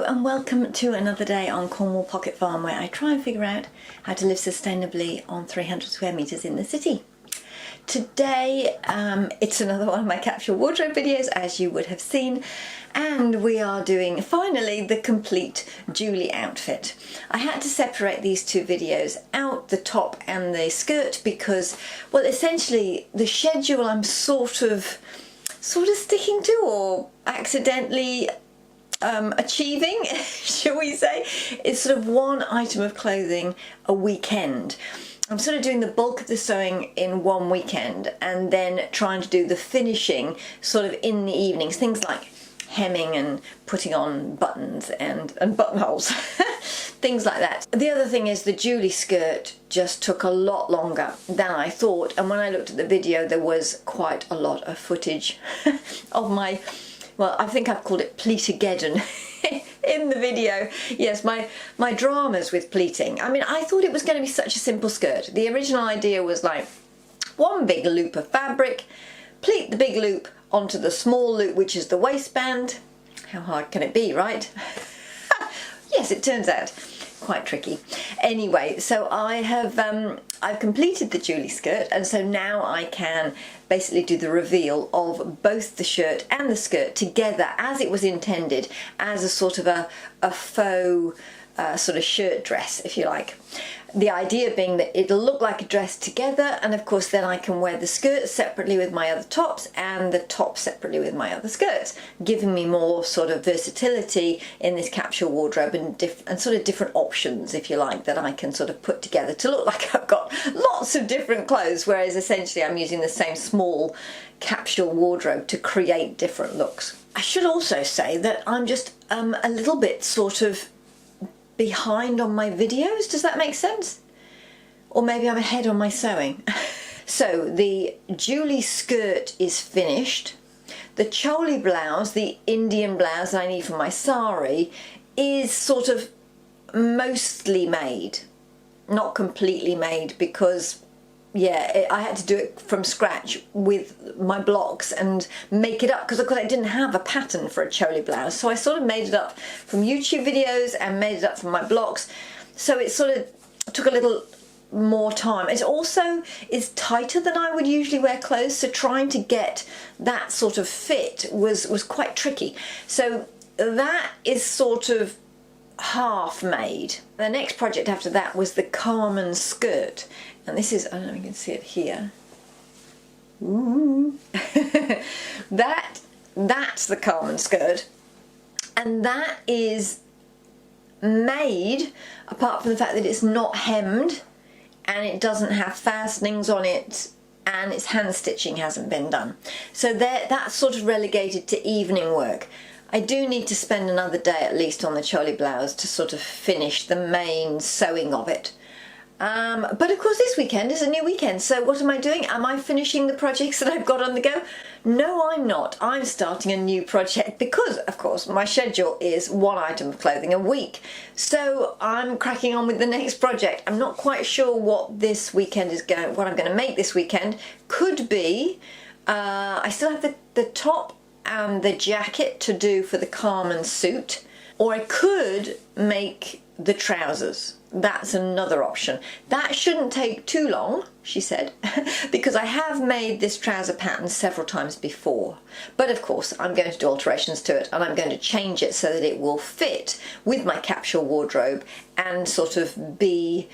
and welcome to another day on Cornwall Pocket Farm, where I try and figure out how to live sustainably on 300 square metres in the city. Today it's another one of my capsule wardrobe videos, as you would have seen, and we are doing finally the complete Julie outfit. I had to separate these two videos out, the top and the skirt, because, well, essentially the schedule I'm sort of sticking to, or accidentally achieving, shall we say, is sort of one item of clothing a weekend. I'm sort of doing the bulk of the sewing in one weekend and then trying to do the finishing sort of in the evenings, things like hemming and putting on buttons and buttonholes, things like that. The other thing is the Julie skirt just took a lot longer than I thought, and when I looked at the video there was quite a lot of footage of my, well, I think I've called it pleatageddon in the video. Yes, my dramas with pleating. I mean, I thought it was going to be such a simple skirt. The original idea was like one big loop of fabric, pleat the big loop onto the small loop, which is the waistband. How hard can it be, right? Yes, it turns out quite tricky. Anyway, so I've completed the Julie skirt, and so now I can basically do the reveal of both the shirt and the skirt together as it was intended, as a sort of a faux sort of shirt dress, if you like. The idea being that it'll look like a dress together, and of course then I can wear the skirt separately with my other tops and the top separately with my other skirts, giving me more sort of versatility in this capsule wardrobe and sort of different options, if you like, that I can sort of put together to look like I've got lots of different clothes, whereas essentially I'm using the same small capsule wardrobe to create different looks. I should also say that I'm just a little bit sort of behind on my videos. Does that make sense? Or maybe I'm ahead on my sewing. So the Julie skirt is finished. The choli blouse, the Indian blouse that I need for my sari, is sort of mostly made. Not completely made, because yeah, I had to do it from scratch with my blocks and make it up, because of course I didn't have a pattern for a choli blouse, so I sort of made it up from YouTube videos and made it up from my blocks, so it sort of took a little more time. It also is tighter than I would usually wear clothes, so trying to get that sort of fit was quite tricky. So that is sort of half made. The next project after that was the Carmen skirt, and this is, I don't know if you can see it here. Ooh. That's the Carmen skirt, and that is made, apart from the fact that it's not hemmed and it doesn't have fastenings on it and its hand stitching hasn't been done. So that's sort of relegated to evening work. I do need to spend another day at least on the choli blouse to sort of finish the main sewing of it. But of course this weekend is a new weekend, so what am I doing? Am I finishing the projects that I've got on the go? No, I'm not. I'm starting a new project because, of course, my schedule is one item of clothing a week. So I'm cracking on with the next project. I'm not quite sure what this weekend is what I'm going to make this weekend. Could be, I still have the top and the jacket to do for the Carmen suit, or I could make the trousers. That's another option. That shouldn't take too long, she said, because I have made this trouser pattern several times before. But of course I'm going to do alterations to it, and I'm going to change it so that it will fit with my capsule wardrobe and sort of be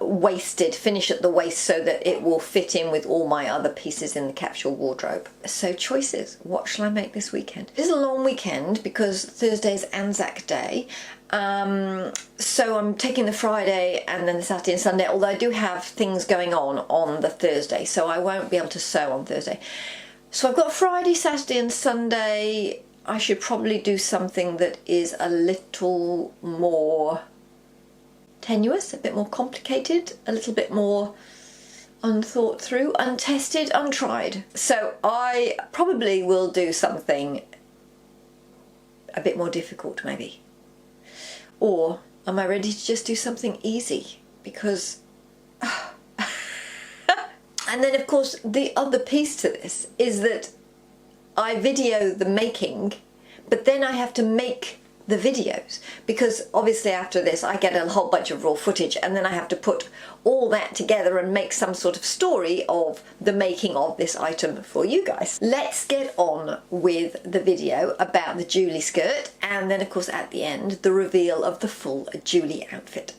waisted, finish at the waist, so that it will fit in with all my other pieces in the capsule wardrobe. So choices. What shall I make this weekend? It is a long weekend because Thursday is Anzac Day. So I'm taking the Friday and then the Saturday and Sunday, although I do have things going on the Thursday, so I won't be able to sew on Thursday. So I've got Friday, Saturday and Sunday. I should probably do something that is a little more tenuous, a bit more complicated, a little bit more unthought through, untested, untried. So I probably will do something a bit more difficult, maybe. Or am I ready to just do something easy? Because and then of course the other piece to this is that I video the making, but then I have to make the videos, because obviously after this I get a whole bunch of raw footage and then I have to put all that together and make some sort of story of the making of this item for you guys. Let's get on with the video about the Julie skirt, and then of course at the end the reveal of the full Julie outfit.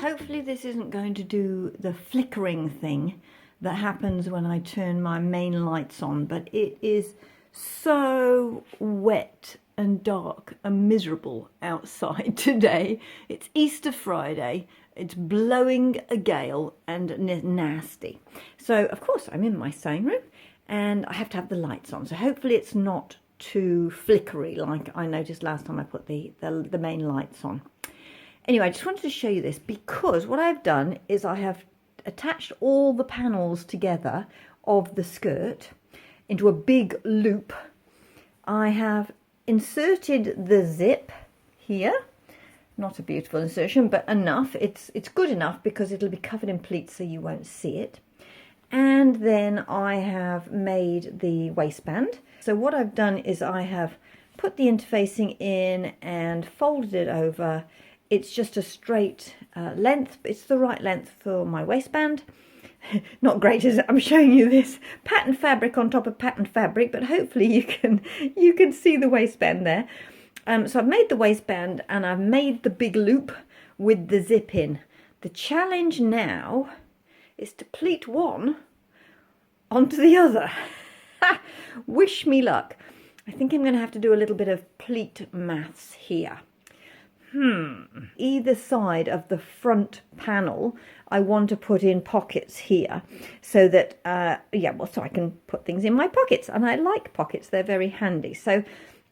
Hopefully this isn't going to do the flickering thing that happens when I turn my main lights on, but it is so wet and dark and miserable outside today. It's Easter Friday, it's blowing a gale and nasty. So of course I'm in my sewing room and I have to have the lights on, so hopefully it's not too flickery like I noticed last time I put the main lights on. Anyway, I just wanted to show you this because what I've done is I have attached all the panels together of the skirt into a big loop. I have inserted the zip here. Not a beautiful insertion, but enough. It's good enough because it'll be covered in pleats so you won't see it. And then I have made the waistband. So what I've done is I have put the interfacing in and folded it over. It's just a straight length, but it's the right length for my waistband. Not great as I'm showing you this pattern fabric on top of pattern fabric, but hopefully you can see the waistband there. So I've made the waistband and I've made the big loop with the zip in. The challenge now is to pleat one onto the other. Wish me luck. I think I'm going to have to do a little bit of pleat maths here. Either side of the front panel I want to put in pockets here so that so I can put things in my pockets, and I like pockets, they're very handy. So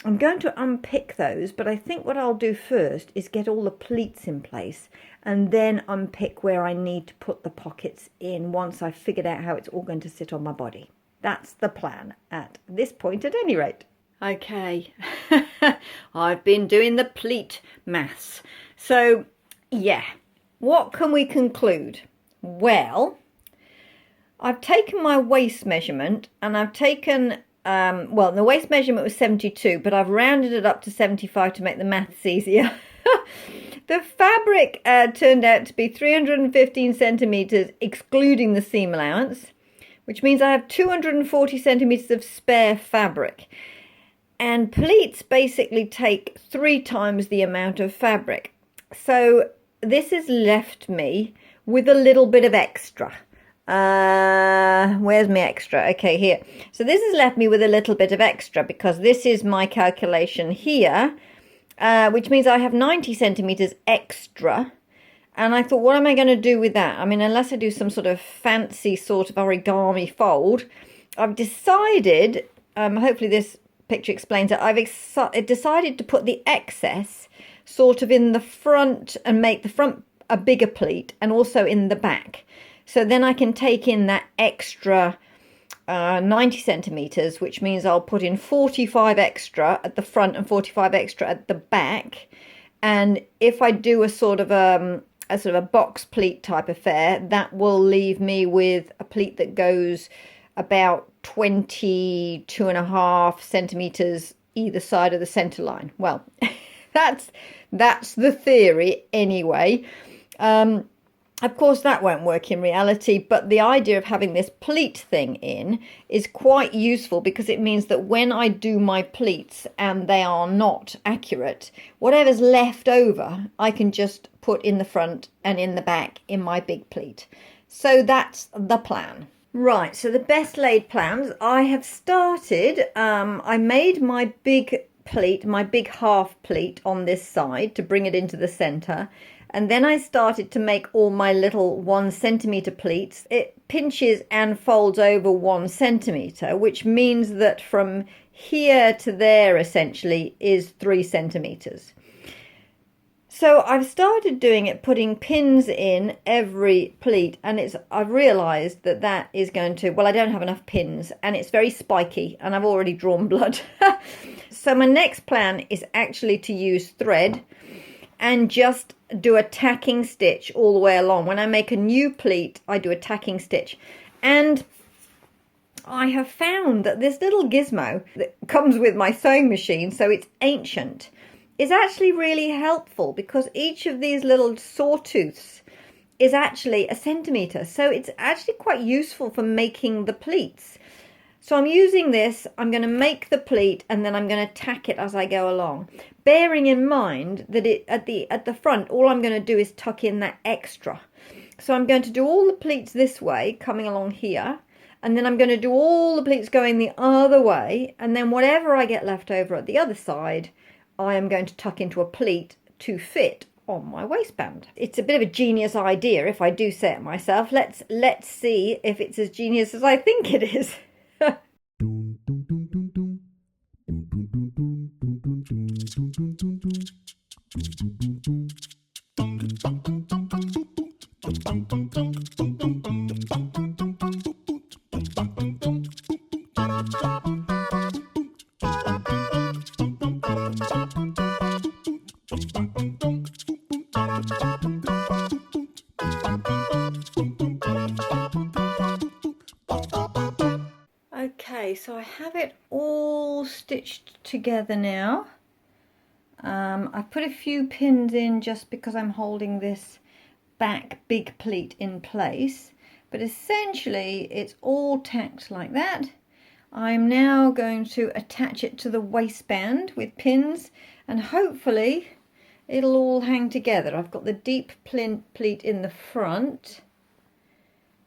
I'm going to unpick those, but I think what I'll do first is get all the pleats in place and then unpick where I need to put the pockets in once I've figured out how it's all going to sit on my body. That's the plan at this point at any rate. Okay, I've been doing the pleat maths. So, yeah, what can we conclude? Well, I've taken my waist measurement and I've taken, the waist measurement was 72, but I've rounded it up to 75 to make the maths easier. The fabric turned out to be 315 centimetres, excluding the seam allowance, which means I have 240 centimetres of spare fabric. And pleats basically take 3 times the amount of fabric. So this has left me with a little bit of extra. Where's my extra? Okay, here. So this has left me with a little bit of extra because this is my calculation here, which means I have 90 centimetres extra. And I thought, what am I going to do with that? I mean, unless I do some sort of fancy sort of origami fold, I've decided, hopefully this picture explains it, I've decided to put the excess sort of in the front and make the front a bigger pleat and also in the back. So then I can take in that extra 90 centimetres, which means I'll put in 45 extra at the front and 45 extra at the back. And if I do a sort of a box pleat type affair, that will leave me with a pleat that goes about 22.5 centimetres either side of the centre line. Well, that's the theory anyway. Of course, that won't work in reality, but the idea of having this pleat thing in is quite useful because it means that when I do my pleats and they are not accurate, whatever's left over, I can just put in the front and in the back in my big pleat. So that's the plan. Right, so the best laid plans, I have started, I made my big pleat, my big half pleat on this side to bring it into the center. And then I started to make all my little 1 centimeter pleats. It pinches and folds over 1 centimeter, which means that from here to there essentially is 3 centimeters. So I've started doing it, putting pins in every pleat, and I've realized that that is going to, well, I don't have enough pins and it's very spiky and I've already drawn blood. So my next plan is actually to use thread and just do a tacking stitch all the way along. When I make a new pleat, I do a tacking stitch. And I have found that this little gizmo that comes with my sewing machine, so it's ancient, is actually really helpful because each of these little sawtooths is actually 1 centimeter. So it's actually quite useful for making the pleats. So I'm using this, I'm going to make the pleat and then I'm going to tack it as I go along. Bearing in mind that at the front, all I'm going to do is tuck in that extra. So I'm going to do all the pleats this way, coming along here. And then I'm going to do all the pleats going the other way. And then whatever I get left over at the other side, I am going to tuck into a pleat to fit on my waistband. It's a bit of a genius idea if I do say it myself. Let's see if it's as genius as I think it is. Okay, so I have it all stitched together now. I've put a few pins in just because I'm holding this back big pleat in place, but essentially it's all tacked like that. I'm now going to attach it to the waistband with pins and hopefully it'll all hang together. I've got the deep pleat in the front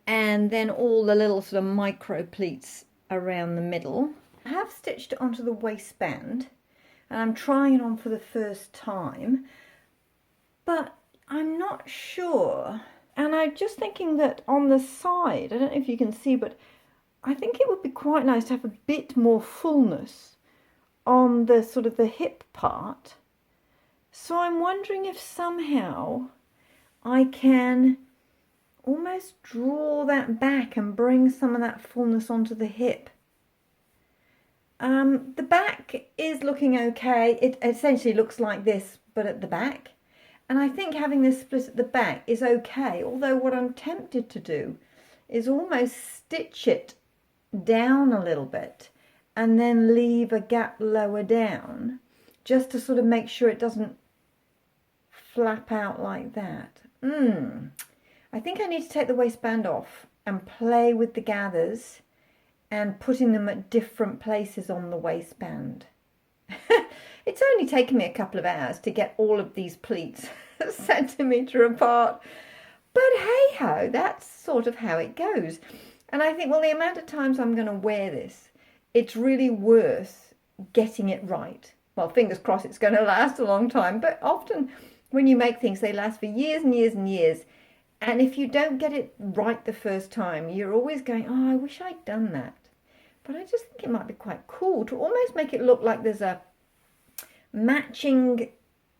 and then all the little sort of micro pleats around the middle. I have stitched it onto the waistband and I'm trying it on for the first time, but I'm not sure. And I'm just thinking that on the side, I don't know if you can see, but I think it would be quite nice to have a bit more fullness on the sort of the hip part. So I'm wondering if somehow I can almost draw that back and bring some of that fullness onto the hip. The back is looking okay. It essentially looks like this, but at the back. And I think having this split at the back is okay, although what I'm tempted to do is almost stitch it down a little bit and then leave a gap lower down just to sort of make sure it doesn't flap out like that. I think I need to take the waistband off and play with the gathers and putting them at different places on the waistband. It's only taken me a couple of hours to get all of these pleats a centimetre apart. But hey ho, that's sort of how it goes. And I think, well, the amount of times I'm going to wear this, it's really worth getting it right. Well, fingers crossed it's going to last a long time. But often when you make things, they last for years and years and years. And if you don't get it right the first time, you're always going, oh, I wish I'd done that. But I just think it might be quite cool to almost make it look like there's a matching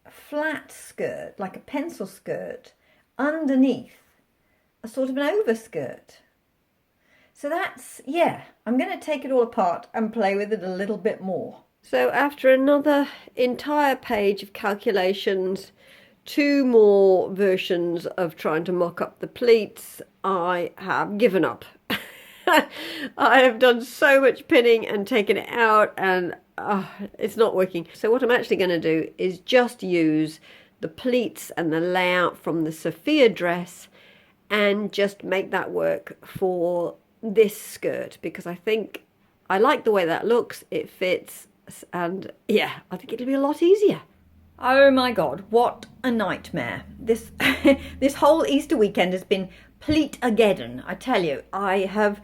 flat skirt, like a pencil skirt, underneath a sort of an overskirt. So that's, yeah, I'm going to take it all apart and play with it a little bit more. So after another entire page of calculations, 2 more versions of trying to mock up the pleats, I have given up. I have done so much pinning and taken it out and it's not working. So what I'm actually going to do is just use the pleats and the layout from the Sophia dress and just make that work for this skirt, because I think I like the way that looks, it fits, and yeah, I think it'll be a lot easier. Oh my god, what a nightmare. This this whole Easter weekend has been pleat-ageddon. I tell you, I have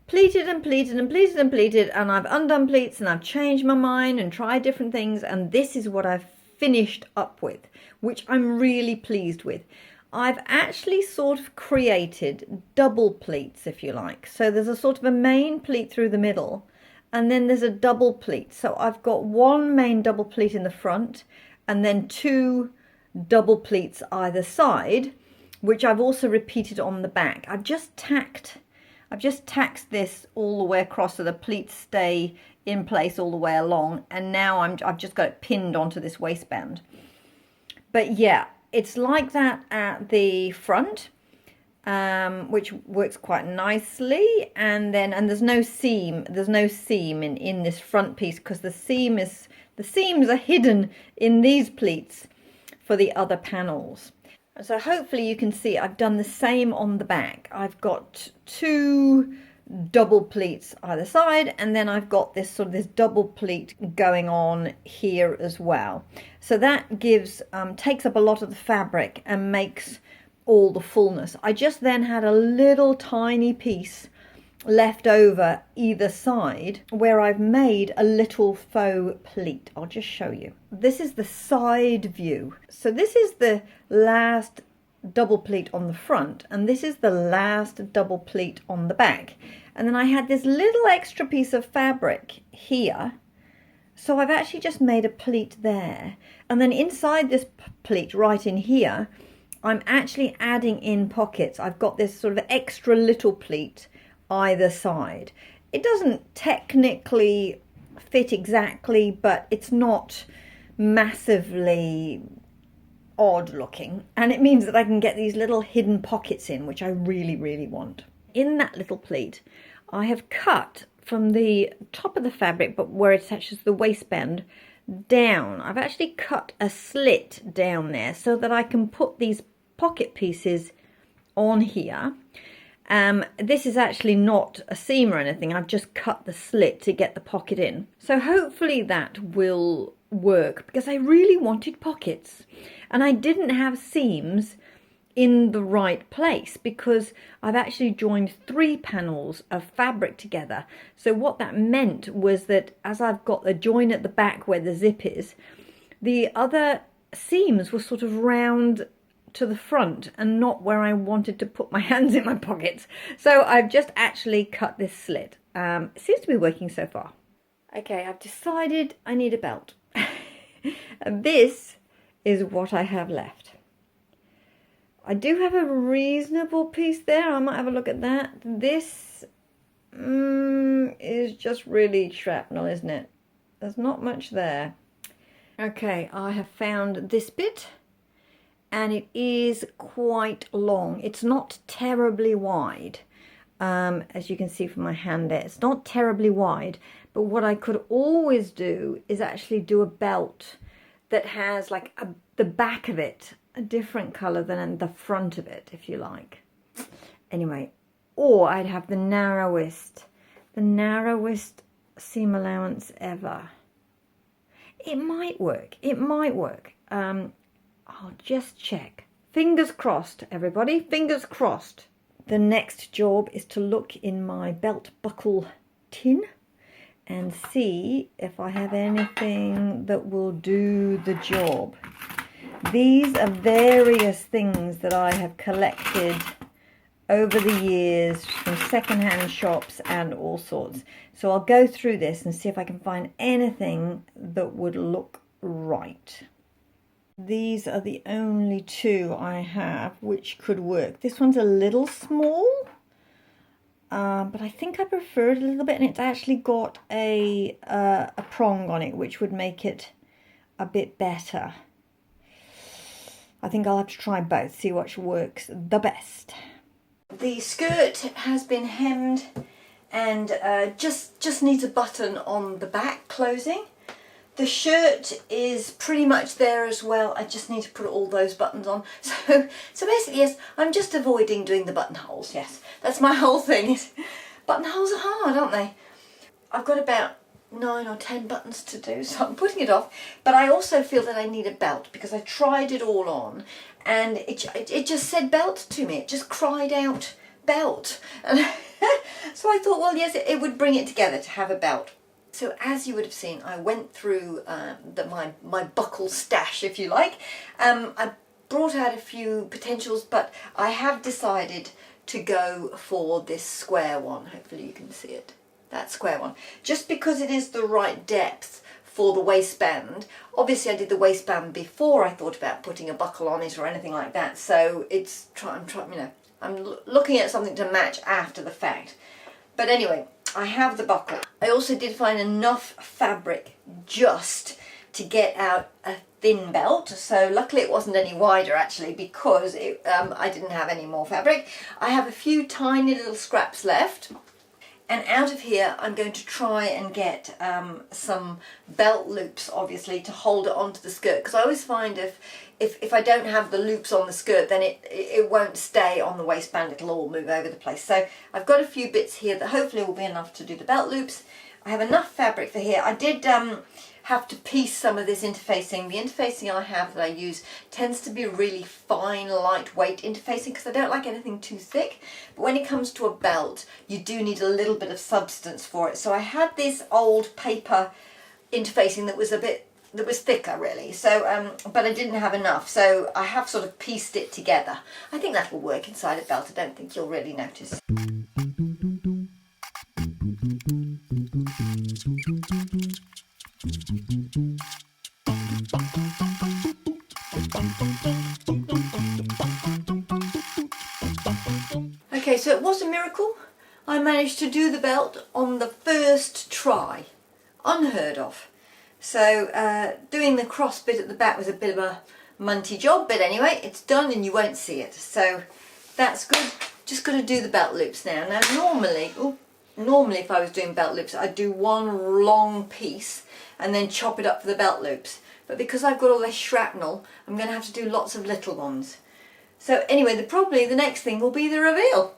pleated and pleated and pleated and pleated, and I've undone pleats and I've changed my mind and tried different things, and this is what I've finished up with, which I'm really pleased with. I've actually sort of created double pleats, if you like. So there's a sort of a main pleat through the middle, and then there's a double pleat. So I've got one main double pleat in the front and then two double pleats either side, which I've also repeated on the back. I've just tacked this all the way across so the pleats stay in place all the way along, and now I've just got it pinned onto this waistband. But yeah, it's like that at the front, which works quite nicely, and there's no seam in this front piece, because the seams are hidden in these pleats for the other panels. So hopefully you can see I've done the same on the back. I've got two double pleats either side, and then I've got this double pleat going on here as well. So that gives takes up a lot of the fabric and makes all the fullness. I just then had a little tiny piece left over either side where I've made a little faux pleat. I'll just show you. This is the side view. So this is the last double pleat on the front, and this is the last double pleat on the back. And then I had this little extra piece of fabric here, so I've actually just made a pleat there, and then inside this pleat right in here I'm actually adding in pockets. I've got this sort of extra little pleat either side. It doesn't technically fit exactly, but it's not massively odd looking, and it means that I can get these little hidden pockets in, which I really want. In that little pleat I have cut from the top of the fabric, but where it touches the waistband down, I've actually cut a slit down there so that I can put these pocket pieces on here. This is actually not a seam or anything, I've just cut the slit to get the pocket in. So hopefully that will work, because I really wanted pockets and I didn't have seams in the right place, because I've actually joined 3 panels of fabric together. So what that meant was that as I've got the join at the back where the zip is, the other seams were sort of round to the front and not where I wanted to put my hands in my pockets. So I've just actually cut this slit. It seems to be working so far. Okay, I've decided I need a belt. And this is what I have left. I do have a reasonable piece there. I might have a look at that. This is just really shrapnel, isn't it? There's not much there. Okay, I have found this bit, and it is quite long. It's not terribly wide, as you can see from my hand there. It's not terribly wide, but what I could always do is actually do a belt that has like the back of it a different colour than the front of it, if you like. Anyway, or I'd have the narrowest seam allowance ever. It might work. It might work. I'll just check. Fingers crossed, everybody. Fingers crossed. The next job is to look in my belt buckle tin and see if I have anything that will do the job. These are various things that I have collected over the years from secondhand shops and all sorts. So I'll go through this and see if I can find anything that would look right. These are the only 2 I have which could work. This one's a little small, but I think I prefer it a little bit, and it's actually got a prong on it, which would make it a bit better. I think I'll have to try both, see which works the best. The skirt has been hemmed and just needs a button on the back closing. The shirt is pretty much there as well. I just need to put all those buttons on. So basically, yes, I'm just avoiding doing the buttonholes. Yes, that's my whole thing. Buttonholes are hard, aren't they? I've got about 9 or 10 buttons to do, so I'm putting it off. But I also feel that I need a belt because I tried it all on and it just said belt to me. It just cried out belt. And so I thought, well, yes, it would bring it together to have a belt. So as you would have seen, I went through my buckle stash, if you like. I brought out a few potentials, but I have decided to go for this square one. Hopefully you can see it. That square one. Just because it is the right depth for the waistband. Obviously I did the waistband before I thought about putting a buckle on it or anything like that. So it's I'm looking at something to match after the fact. But anyway, I have the buckle. I also did find enough fabric just to get out a thin belt. So luckily it wasn't any wider actually, because I didn't have any more fabric. I have a few tiny little scraps left. And out of here I'm going to try and get some belt loops, obviously, to hold it onto the skirt, because I always find if I don't have the loops on the skirt, then it won't stay on the waistband, it'll all move over the place. So I've got a few bits here that hopefully will be enough to do the belt loops. I have enough fabric for here. I did have to piece some of this interfacing. The interfacing I have that I use tends to be really fine, lightweight interfacing, because I don't like anything too thick. But when it comes to a belt, you do need a little bit of substance for it. So I had this old paper interfacing that was thicker really. So, but I didn't have enough. So I have sort of pieced it together. I think that will work inside a belt. I don't think you'll really notice. Okay, so it was a miracle. I managed to do the belt on the first try. Unheard of. So doing the cross bit at the back was a bit of a munty job, but anyway, it's done and you won't see it. So that's good. Just got to do the belt loops now. Now normally if I was doing belt loops, I'd do one long piece and then chop it up for the belt loops. But because I've got all this shrapnel, I'm going to have to do lots of little ones. So anyway, probably the next thing will be the reveal.